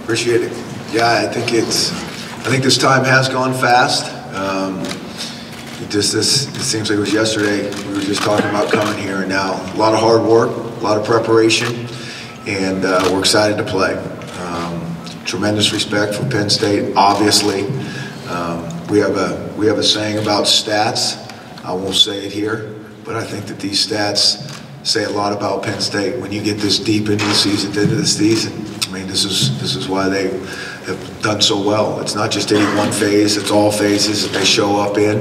Appreciate it. Yeah, I think this time has gone fast. It seems like it was yesterday. We were just talking about coming here, and now a lot of hard work, a lot of preparation, and we're excited to play. Tremendous respect for Penn State. Obviously, we have a saying about stats. I won't say it here, but I think that these stats say a lot about Penn State. When you get this deep into the season, at the end of the season, I mean, this is why they have done so well. It's not just any one phase; it's all phases that they show up in,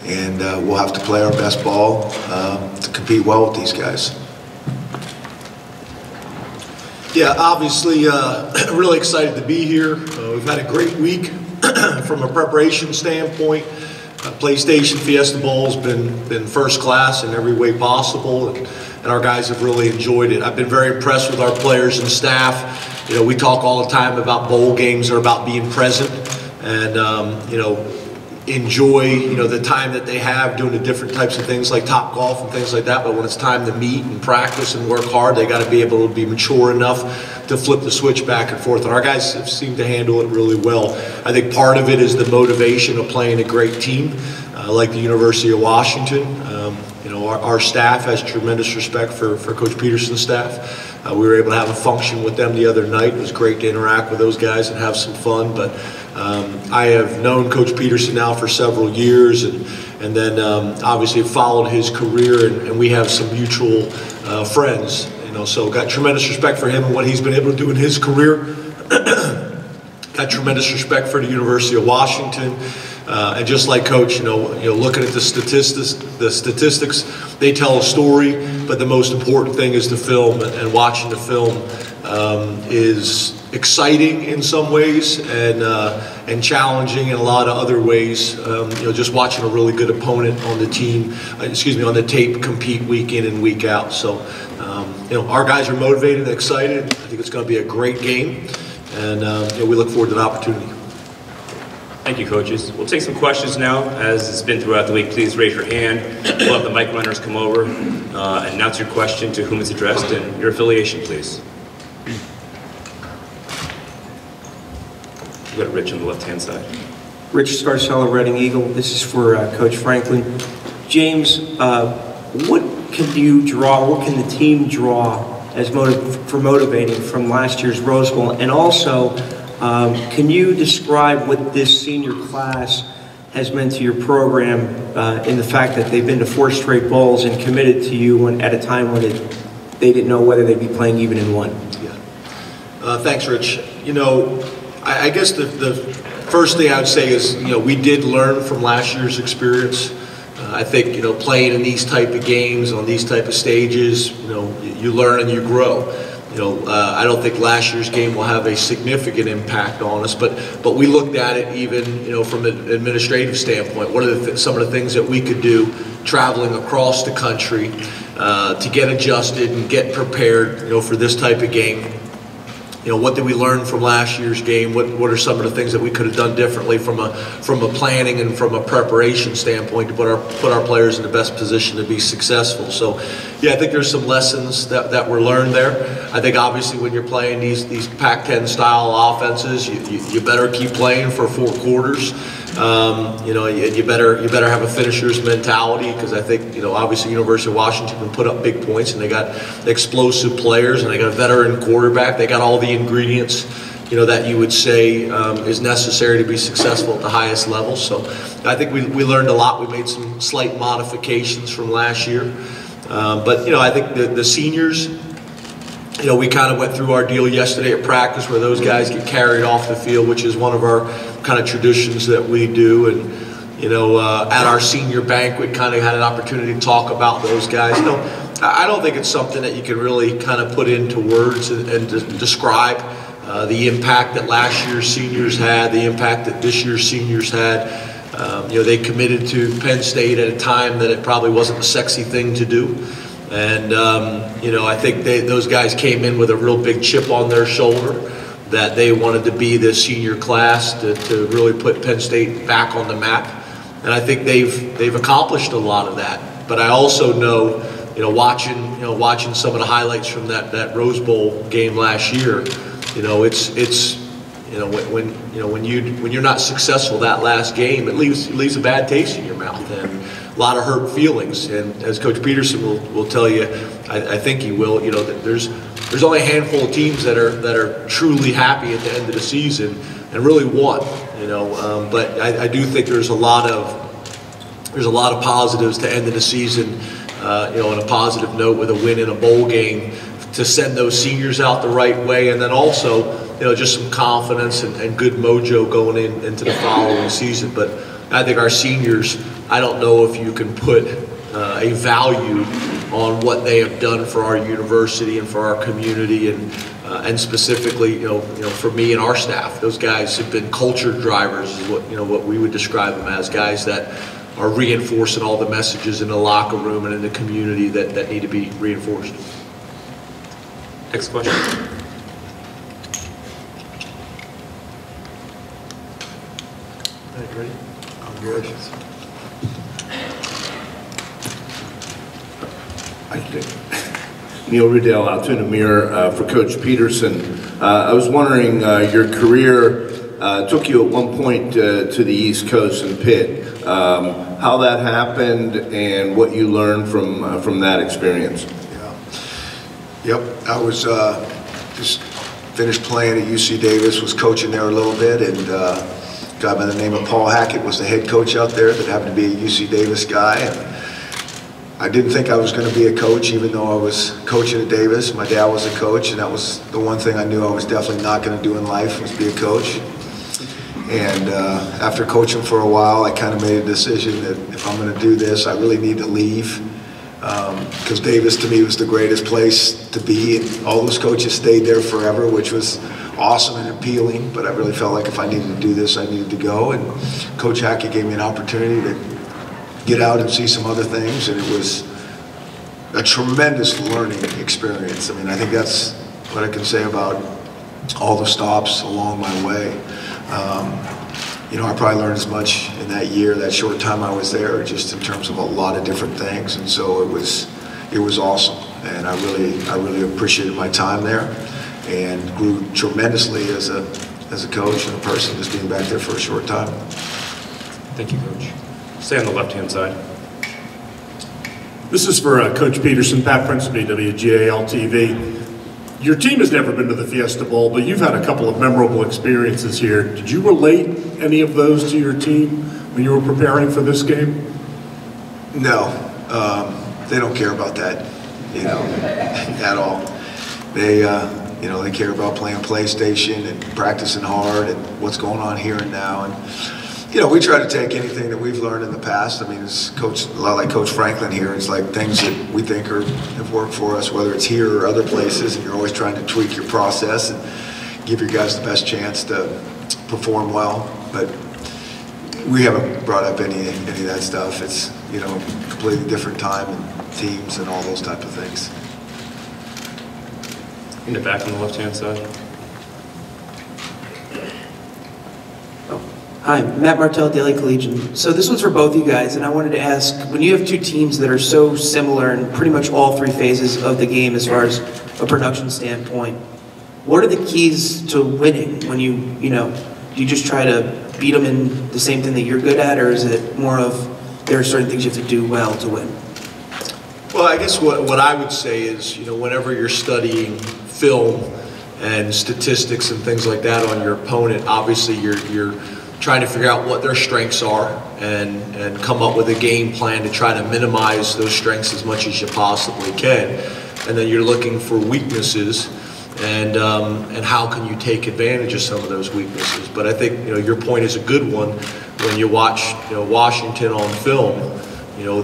and we'll have to play our best ball to compete well with these guys. Yeah, obviously, really excited to be here. We've had a great week from a preparation standpoint. PlayStation Fiesta Bowl has been first class in every way possible, and our guys have really enjoyed it. I've been very impressed with our players and staff. You know, we talk all the time about bowl games are about being present and enjoy the time that they have doing the different types of things like Top Golf and things like that. But when it's time to meet and practice and work hard, they got to be able to be mature enough to flip the switch back and forth. And our guys have seemed to handle it really well. I think part of it is the motivation of playing a great team like the University of Washington. Our staff has tremendous respect for Coach Petersen's staff. We were able to have a function with them the other night. It was great to interact with those guys and have some fun. But I have known Coach Petersen now for several years, and then obviously followed his career, and we have some mutual friends. So got tremendous respect for him and what he's been able to do in his career. Got tremendous respect for the University of Washington. And just like Coach, looking at the statistics, they tell a story, but the most important thing is the film, and watching the film is exciting in some ways and challenging in a lot of other ways. Just watching a really good opponent on the team, on the tape compete week in and week out. So, our guys are motivated and excited. I think it's going to be a great game, and we look forward to the opportunity. Thank you, coaches. We'll take some questions now. As it's been throughout the week, please raise your hand. We'll have the mic runners come over, announce your question, to whom it's addressed, and your affiliation, please. We've got Rich on the left-hand side. Rich Scarcella, Reading Eagle. This is for Coach Franklin. James, what can the team draw as motivating from last year's Rose Bowl? And also, can you describe what this senior class has meant to your program in the fact that they've been to 4 straight bowls and committed to you at a time when they didn't know whether they'd be playing even in one? Yeah. Thanks, Rich. I guess the first thing I would say is, we did learn from last year's experience. I think, playing in these type of games, on these type of stages, you learn and you grow. I don't think last year's game will have a significant impact on us, but we looked at it even, from an administrative standpoint. What are some of the things that we could do traveling across the country to get adjusted and get prepared, for this type of game? What did we learn from last year's game? What are some of the things that we could have done differently from a planning and from a preparation standpoint to put our players in the best position to be successful? So, yeah, I think there's some lessons that were learned there. I think obviously when you're playing these Pac-10 style offenses, you better keep playing for 4 quarters. You better have a finisher's mentality, because I think obviously University of Washington can put up big points, and they got explosive players, and they got a veteran quarterback. They got all the ingredients that you would say is necessary to be successful at the highest level. So I think we learned a lot. We made some slight modifications from last year, but I think the seniors. We kind of went through our deal yesterday at practice where those guys get carried off the field, which is one of our kind of traditions that we do. And, at our senior banquet, kind of had an opportunity to talk about those guys. I don't think it's something that you can really kind of put into words and describe the impact that last year's seniors had, the impact that this year's seniors had. They committed to Penn State at a time that it probably wasn't a sexy thing to do. And, I think those guys came in with a real big chip on their shoulder that they wanted to be the senior class to really put Penn State back on the map. And I think they've accomplished a lot of that. But I also know, watching some of the highlights from that Rose Bowl game last year, it's When you're not successful that last game, it leaves a bad taste in your mouth and a lot of hurt feelings. And as Coach Petersen will tell you, I think he will. That there's only a handful of teams that are truly happy at the end of the season and really won. But I do think there's a lot of positives to end of the season. On a positive note with a win in a bowl game to send those seniors out the right way, and then also just some confidence and good mojo going into the following season. But I think our seniors, I don't know if you can put a value on what they have done for our university and for our community, and specifically, for me and our staff. Those guys have been culture drivers, is what we would describe them as, guys that are reinforcing all the messages in the locker room and in the community that need to be reinforced. Next question. Ready? I'm good. Neil Riddell, Altoona Mirror, for Coach Petersen. I was wondering, your career took you at one point to the East Coast in Pitt. How that happened and what you learned from that experience. Yeah. Yep. I was just finished playing at UC Davis, was coaching there a little bit, and a guy by the name of Paul Hackett was the head coach out there that happened to be a UC Davis guy. And I didn't think I was going to be a coach, even though I was coaching at Davis. My dad was a coach, and that was the one thing I knew I was definitely not going to do in life, was be a coach. And after coaching for a while, I kind of made a decision that if I'm going to do this, I really need to leave. Because Davis, to me, was the greatest place to be. And all those coaches stayed there forever, which was awesome and appealing. But I really felt like if I needed to do this, I needed to go. And Coach Hackett gave me an opportunity to get out and see some other things. And it was a tremendous learning experience. I mean, I think that's what I can say about all the stops along my way. I probably learned as much in that year, that short time I was there, just in terms of a lot of different things, and so it was awesome, and I really appreciated my time there, and grew tremendously as a coach and a person, just being back there for a short time. Thank you, Coach. Stay on the left-hand side. This is for Coach Petersen, Pat Principe, WGAL TV. Your team has never been to the Fiesta Bowl, but you've had a couple of memorable experiences here. Did you relate any of those to your team when you were preparing for this game? No, they don't care about that, at all. They, they care about playing PlayStation and practicing hard and what's going on here and now. And we try to take anything that we've learned in the past. I mean, it's a lot like Coach Franklin here. It's like things that we think have worked for us, whether it's here or other places, and you're always trying to tweak your process and give your guys the best chance to perform well. But we haven't brought up any of that stuff. It's, a completely different time and teams and all those type of things. In the back on the left-hand side. Hi, Matt Martell, Daily Collegian. So this one's for both you guys, and I wanted to ask, when you have two teams that are so similar in pretty much all three phases of the game as far as a production standpoint, what are the keys to winning when do you just try to beat them in the same thing that you're good at, or is it more of there are certain things you have to do well to win? Well, I guess what I would say is, whenever you're studying film and statistics and things like that on your opponent, obviously you're trying to figure out what their strengths are and come up with a game plan to try to minimize those strengths as much as you possibly can. And then you're looking for weaknesses and how can you take advantage of some of those weaknesses. But I think your point is a good one. When you watch Washington on film,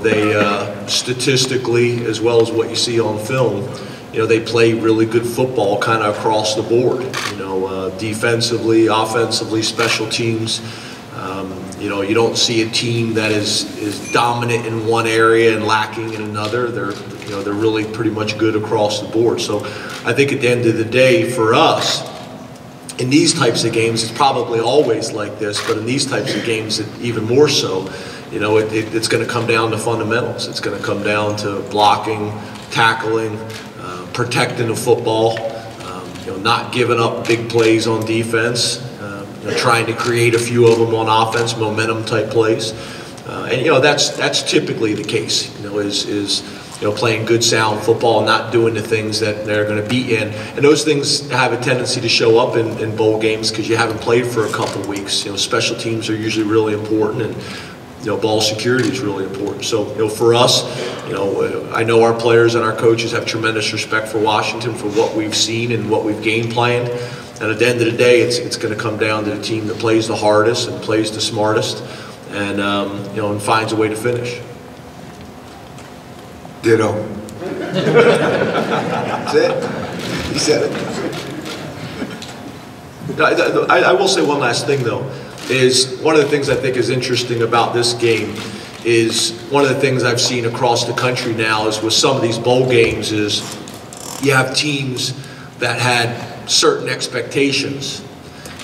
they statistically, as well as what you see on film, they play really good football kind of across the board, defensively, offensively, special teams. You don't see a team that is dominant in one area and lacking in another. They're really pretty much good across the board. So I think at the end of the day, for us, in these types of games, it's probably always like this, but in these types of games, even more so, it's going to come down to fundamentals. It's going to come down to blocking, tackling, protecting the football, not giving up big plays on defense, trying to create a few of them on offense, momentum type plays. And that's typically the case, is playing good sound football, not doing the things that they're going to beat in. And those things have a tendency to show up in bowl games because you haven't played for a couple of weeks. Special teams are usually really important, and ball security is really important. So for us, I know our players and our coaches have tremendous respect for Washington for what we've seen and what we've game planned. And at the end of the day, it's going to come down to the team that plays the hardest and plays the smartest, and and finds a way to finish. Ditto. That's it. He said it. I will say one last thing, though, is one of the things I think is interesting about this game is one of the things I've seen across the country now is with some of these bowl games is you have teams that had certain expectations,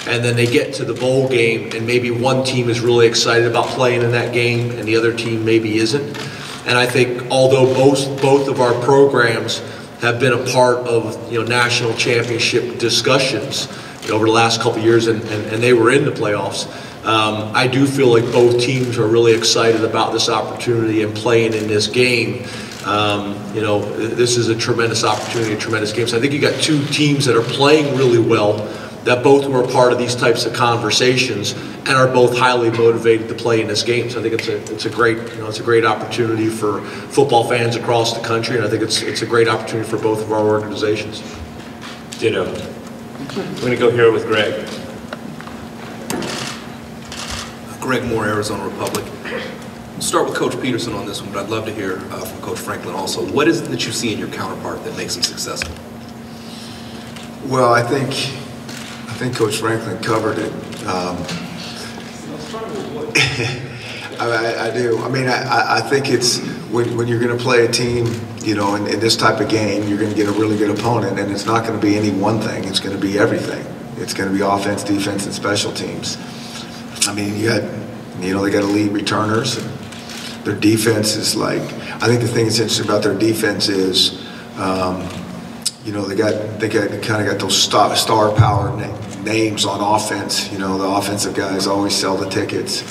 and then they get to the bowl game and maybe one team is really excited about playing in that game and the other team maybe isn't. And I think although both of our programs have been a part of national championship discussions over the last couple of years, and they were in the playoffs, I do feel like both teams are really excited about this opportunity and playing in this game. This is a tremendous opportunity, a tremendous game. So I think you got two teams that are playing really well, that both were a part of these types of conversations and are both highly motivated to play in this game. So I think it's a great opportunity for football fans across the country, and I think it's a great opportunity for both of our organizations. Ditto. We're going to go here with Greg. Greg Moore, Arizona Republic. We'll start with Coach Petersen on this one, but I'd love to hear from Coach Franklin also. What is it that you see in your counterpart that makes him successful? Well, I think Coach Franklin covered it. I do. I mean, I think it's when you're going to play a team, in this type of game, you're going to get a really good opponent, and it's not going to be any one thing. It's going to be everything. It's going to be offense, defense, and special teams. I mean, they got elite returners. And their defense is like, I think the thing that's interesting about their defense is, they kind of got those star power names on offense. The offensive guys always sell the tickets.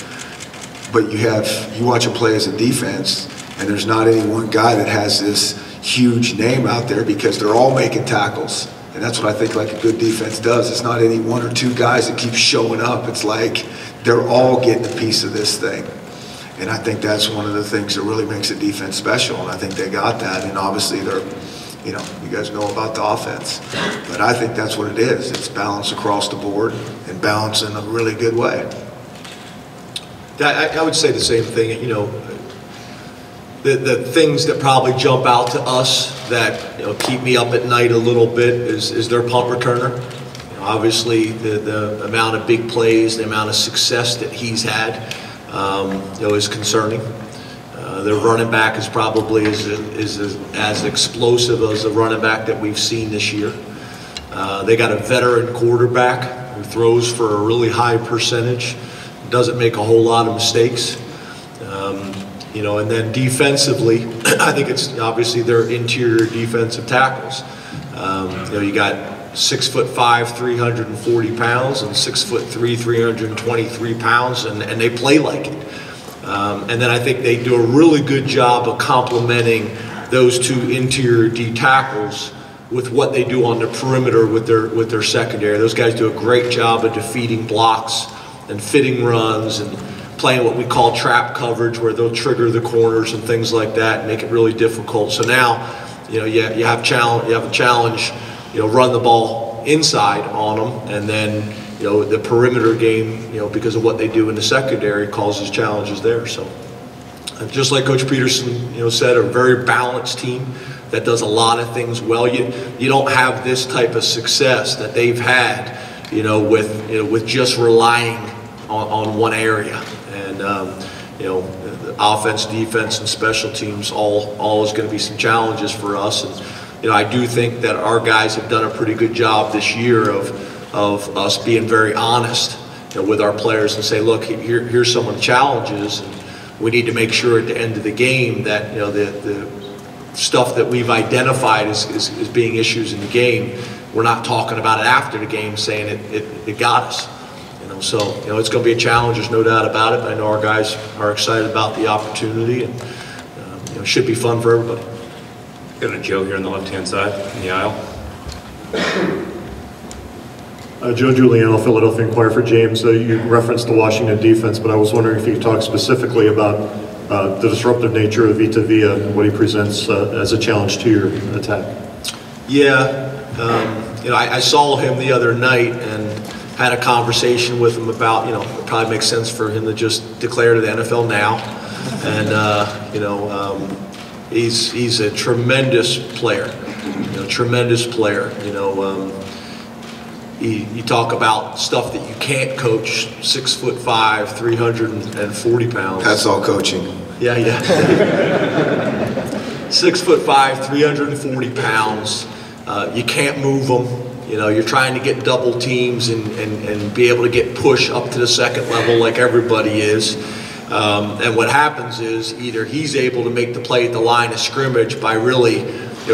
But you watch them play as a defense, and there's not any one guy that has this huge name out there because they're all making tackles. And that's what I think like a good defense does. It's not any one or two guys that keep showing up. It's like they're all getting a piece of this thing. And I think that's one of the things that really makes a defense special. And I think they got that. And obviously they're, you guys know about the offense. But I think that's what it is. It's balance across the board and balance in a really good way. I would say the same thing. The things that probably jump out to us that keep me up at night a little bit is their punt returner. Obviously, the amount of big plays, the amount of success that he's had, is concerning. Their running back is probably as explosive as the running back that we've seen this year. They got a veteran quarterback who throws for a really high percentage, doesn't make a whole lot of mistakes. And then defensively, I think it's obviously their interior defensive tackles. You got 6'5", 340 pounds, and 6'3", 323 pounds, and they play like it. And then I think they do a really good job of complementing those two interior D tackles with what they do on the perimeter with their secondary. Those guys do a great job of defeating blocks and fitting runs and playing what we call trap coverage, where they'll trigger the corners and things like that and make it really difficult. So now, you have a challenge, run the ball inside on them, and then the perimeter game, because of what they do in the secondary, causes challenges there. So just like Coach Petersen, said, a very balanced team that does a lot of things well. You don't have this type of success that they've had, with just relying on one area. And the offense, defense, and special teams all is going to be some challenges for us. And I do think that our guys have done a pretty good job this year of us being very honest with our players and say, look, here's some of the challenges, and we need to make sure at the end of the game that the stuff that we've identified as being issues in the game, we're not talking about it after the game saying it got us. So it's going to be a challenge. There's no doubt about it. I know our guys are excited about the opportunity, and it should be fun for everybody. Got a Joe here on the left-hand side in the aisle. Joe Giuliano, Philadelphia Inquirer for James. You referenced the Washington defense, but I was wondering if you could talk specifically about the disruptive nature of Vita Vea and what he presents as a challenge to your attack. Yeah, I saw him the other night and had a conversation with him about, it probably makes sense for him to just declare to the NFL now. And, he's a tremendous player, tremendous player. You talk about stuff that you can't coach, 6'5", 340 pounds. That's all coaching. Yeah. 6'5", 340 pounds. You can't move them. You're trying to get double teams and be able to get push up to the second level like everybody is. And what happens is either he's able to make the play at the line of scrimmage by really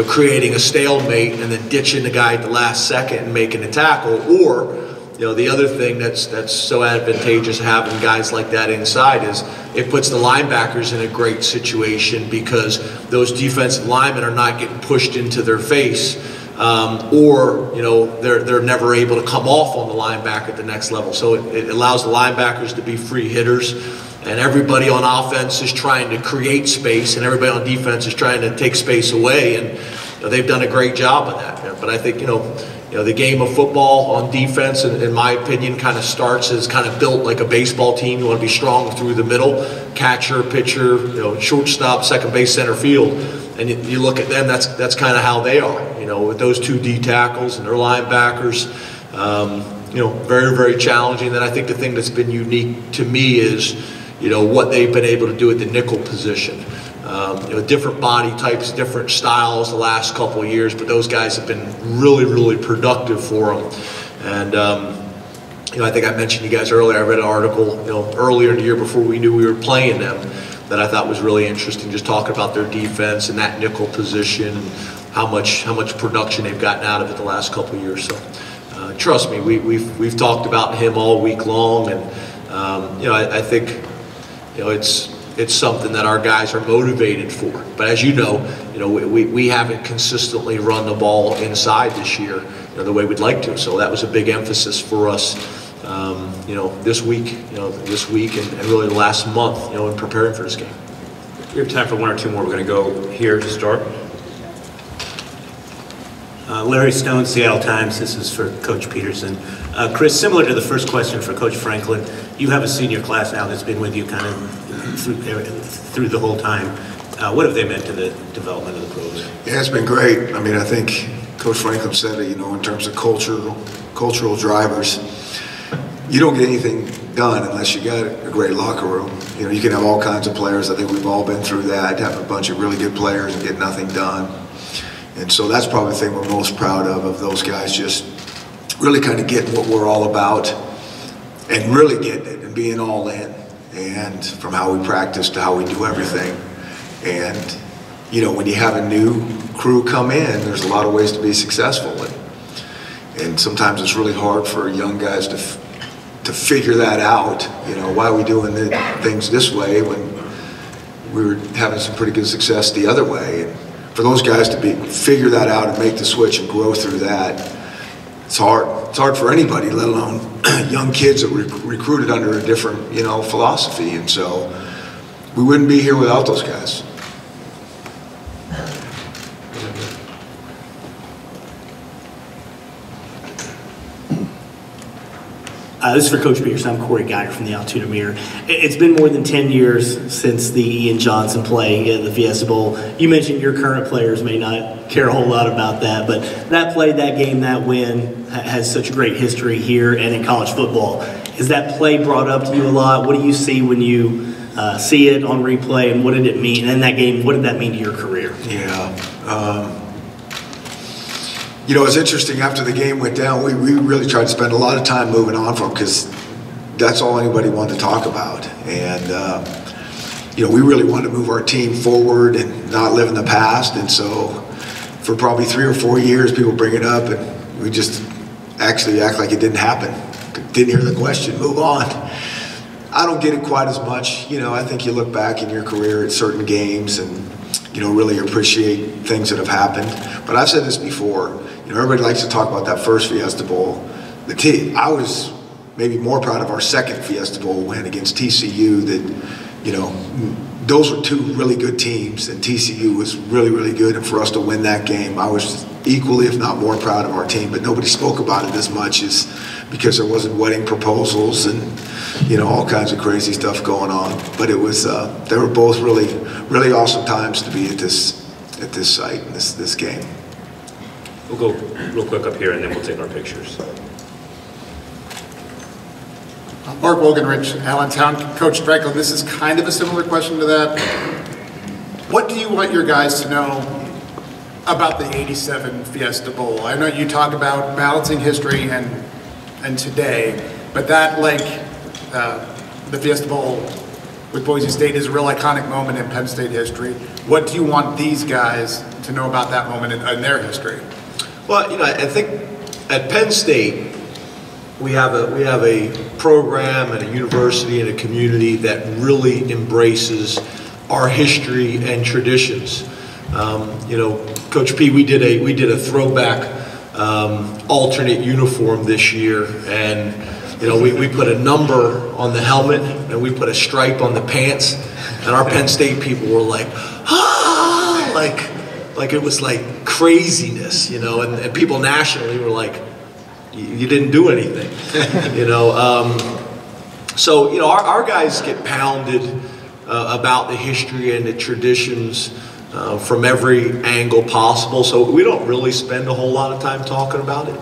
creating a stalemate and then ditching the guy at the last second and making a tackle, or the other thing that's so advantageous having guys like that inside is it puts the linebackers in a great situation because those defensive linemen are not getting pushed into their face, or they're never able to come off on the linebacker at the next level. So it allows the linebackers to be free hitters, and everybody on offense is trying to create space, and everybody on defense is trying to take space away, and they've done a great job of that. But I think the game of football on defense, in my opinion, kind of starts as kind of built like a baseball team. You want to be strong through the middle, catcher, pitcher, shortstop, second base, center field. And you look at them, that's kind of how they are, with those two D tackles and their linebackers. Very, very challenging. And I think the thing that's been unique to me is, what they've been able to do at the nickel position. Different body types, different styles the last couple of years, but those guys have been really, really productive for them. And, I think I mentioned you guys earlier, I read an article, earlier in the year before we knew we were playing them that I thought was really interesting, just talking about their defense and that nickel position and how much production they've gotten out of it the last couple of years. So trust me, we've talked about him all week long, and I think it's something that our guys are motivated for. But as you know, we haven't consistently run the ball inside this year, the way we'd like to. So that was a big emphasis for us, this week, and really the last month, in preparing for this game. We have time for one or two more. We're going to go here to start. Larry Stone, Seattle Times. This is for Coach Petersen. Chris, similar to the first question for Coach Franklin, you have a senior class now that's been with you kind of through the whole time. What have they meant to the development of the program? Yeah, it's been great. I mean, I think Coach Franklin said it, in terms of cultural drivers, you don't get anything done unless you got a great locker room. You can have all kinds of players. I think we've all been through that, have a bunch of really good players and get nothing done. And so that's probably the thing we're most proud of those guys just really kind of getting what we're all about and really getting it and being all in. And from how we practice to how we do everything. And, when you have a new crew come in, there's a lot of ways to be successful. And sometimes it's really hard for young guys to figure that out. Why are we doing things this way when we were having some pretty good success the other way? And for those guys to figure that out and make the switch and grow through that, it's hard. It's hard for anybody, let alone young kids that were recruited under a different, philosophy. And so we wouldn't be here without those guys. This is for Coach Petersen. I'm Corey Geiger from the Altoona Mirror. It's been more than 10 years since the Ian Johnson play at the Fiesta Bowl. You mentioned your current players may not care a whole lot about that, but that play, that game, that win has such a great history here and in college football. Is that play brought up to you a lot? What do you see when you see it on replay, and what did it mean? And in that game, what did that mean to your career? Yeah. It's interesting, after the game went down, we really tried to spend a lot of time moving on from, because that's all anybody wanted to talk about. And, we really wanted to move our team forward and not live in the past. And so for probably 3 or 4 years, people bring it up, and we just actually act like it didn't happen. didn't hear the question, move on. I don't get it quite as much. You know, I think you look back in your career at certain games and, you know, really appreciate things that have happened. But I've said this before, you know, everybody likes to talk about that first Fiesta Bowl. I was maybe more proud of our second Fiesta Bowl win against TCU that, you know, those were two really good teams, and TCU was really, really good. And for us to win that game, I was equally, if not more, proud of our team. But nobody spoke about it as much as because there wasn't wedding proposals and, you know, all kinds of crazy stuff going on. But it was, they were both really, really awesome times to be at this site and this game. We'll go real quick up here, and then we'll take our pictures. Mark Wogenrich, Allentown. Coach Franklin, this is kind of a similar question to that. What do you want your guys to know about the '87 Fiesta Bowl? I know you talk about balancing history and today, but that, like the Fiesta Bowl with Boise State, is a real iconic moment in Penn State history. What do you want these guys to know about that moment in their history? Well, you know, I think at Penn State, we have a program and a university and a community that really embraces our history and traditions. You know, Coach P, we did a throwback alternate uniform this year, and you know, we put a number on the helmet and we put a stripe on the pants, and our Penn State people were like, ah, like it was like craziness, you know, and people nationally were like, you didn't do anything, you know. So, you know, our guys get pounded about the history and the traditions from every angle possible. So we don't really spend a whole lot of time talking about it.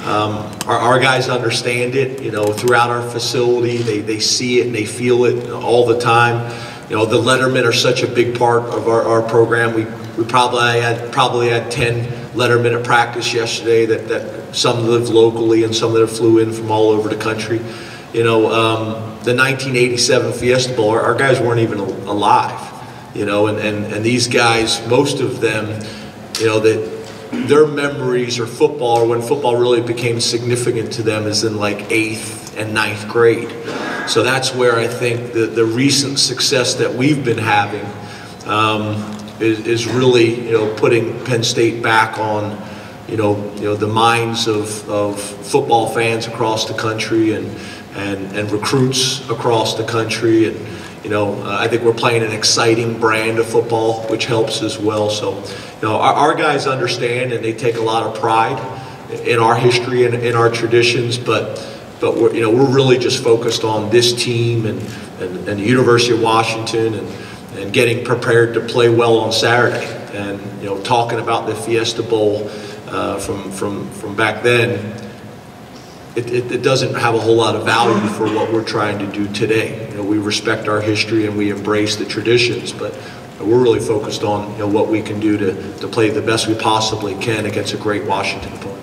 Our guys understand it, you know, throughout our facility. They see it and they feel it all the time. You know, the lettermen are such a big part of our program. We probably had 10 lettermen at practice yesterday that some live locally and some that have flew in from all over the country. You know, the 1987 Fiesta Bowl, our guys weren't even alive, you know, and these guys, most of them, you know, that their memories are football, or when football really became significant to them is in like 8th and 9th grade. So that's where I think the recent success that we've been having is really, you know, putting Penn State back on, you know, the minds of football fans across the country and recruits across the country. And, you know, I think we're playing an exciting brand of football, which helps as well. So, you know, our guys understand and they take a lot of pride in our history and in our traditions, but we're, you know, we're really just focused on this team and the University of Washington and getting prepared to play well on Saturday. And, you know, talking about the Fiesta Bowl from back then, it doesn't have a whole lot of value for what we're trying to do today. You know, we respect our history and we embrace the traditions, but we're really focused on, you know, what we can do to play the best we possibly can against a great Washington opponent.